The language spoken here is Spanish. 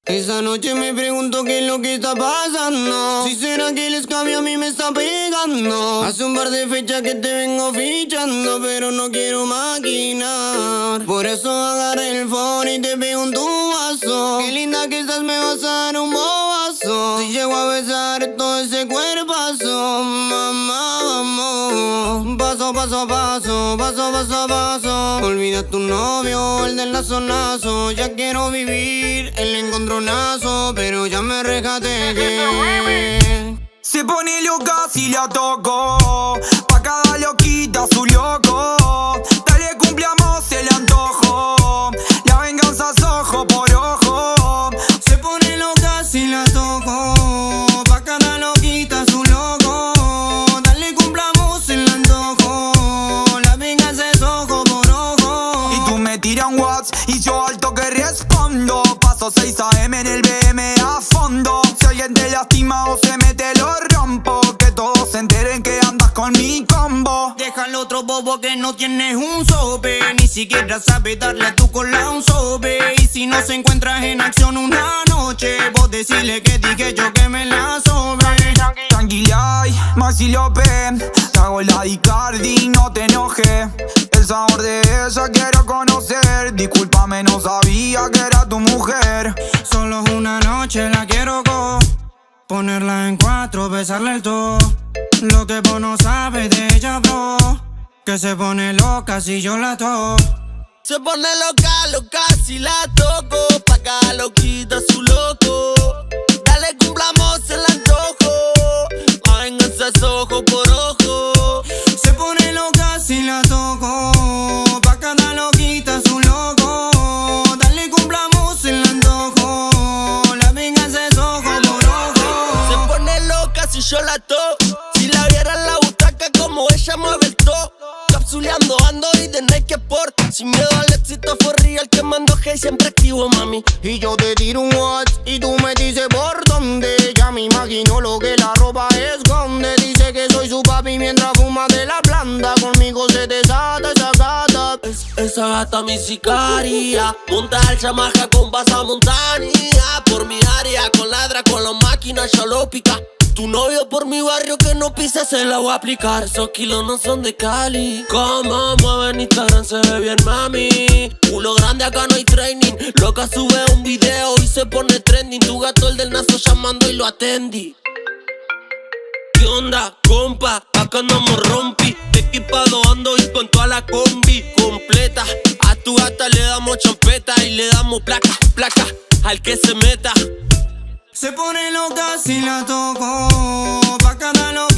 Esa noche me pregunto qué es lo que está pasando. Si será que el escabio a mí me está pegando. Hace un par de fechas que te vengo fichando, pero no quiero maquinar. Por eso agarré el phone y te pego un tubazo. Qué linda que estás, me vas a dar un bobazo. Si llego a besar todo ese cuerpazo, mamá, vamos. Paso, paso, paso, paso, paso, paso. Olvida tu novio, el del lazonazo. Ya quiero vivir el encontronazo, pero ya me regateé. Se pone loca si la toco, pa' cada loquita su loco. Dale, cumplamos el antojo, la venganza es ojo por ojo. Se pone loca si la toco, pa' cada loquita su loco. Dale, cumplamos el antojo, la venganza es ojo por ojo. Y tú me tiras un WhatsApp y yo al toque respondo. Paso 6 AM en el BM a fondo. Si alguien te lastima o se mete lo rompo, que todos se enteren que andas con mi combo. Deja al otro bobo que no tienes un sope, ni siquiera sabe darle a tu cola un sope. Y si no se encuentras en acción una noche, vos decirle que dije yo que me la sobre. Tranquila, ay, Maxi López, te hago la Icardi, no te enojes. El sabor de ella quiero conocer. Discúlpame, no sabía que era tu mujer. Solo una noche la quiero ponerla en 4, besarle el to. Lo que vos no sabes de ella, bro, que se pone loca si yo la toco. Se pone loca, loca si la toco, pa' cada loquita su loco. Dale, cumplamos el antojo, la venganza es ojo por ojo. Se pone loca si la toco, pa' cada loquita su loco. Dale, cumplamos el antojo, la venganza es ojo por ojo. Se pone loca si yo la toco, si la viera en la butaca como ella mueve el top. Capsuleando ando y de Nike Sport, sin miedo al éxito fue real que mando hey, siempre activo mami. Y yo te tiro un WhatsApp y tú me dices por dónde. Ya me imagino lo que la ropa esconde. Dice que soy su papi mientras fuma de la planta. Conmigo se desata esa gata. Esa gata mi sicaria, monta al chamaja con pasamontaña. Por mi área, con ladra, con la máquina ya lo pica. Tu novio por mi barrio que no pisa se la voy a aplicar. Esos kilos no son de Cali. Como mueve en Instagram se ve bien mami. Culo grande acá no hay training. Loca sube un video y se pone trending. Tu gato el del nazo llamando y lo atendí. ¿Qué onda, compa? Acá andamos rompi. Equipado ando y con toda la combi completa. A tu gata le damos champeta y le damos placa, placa al que se meta. Se pone loca si la toco, pa' cada loca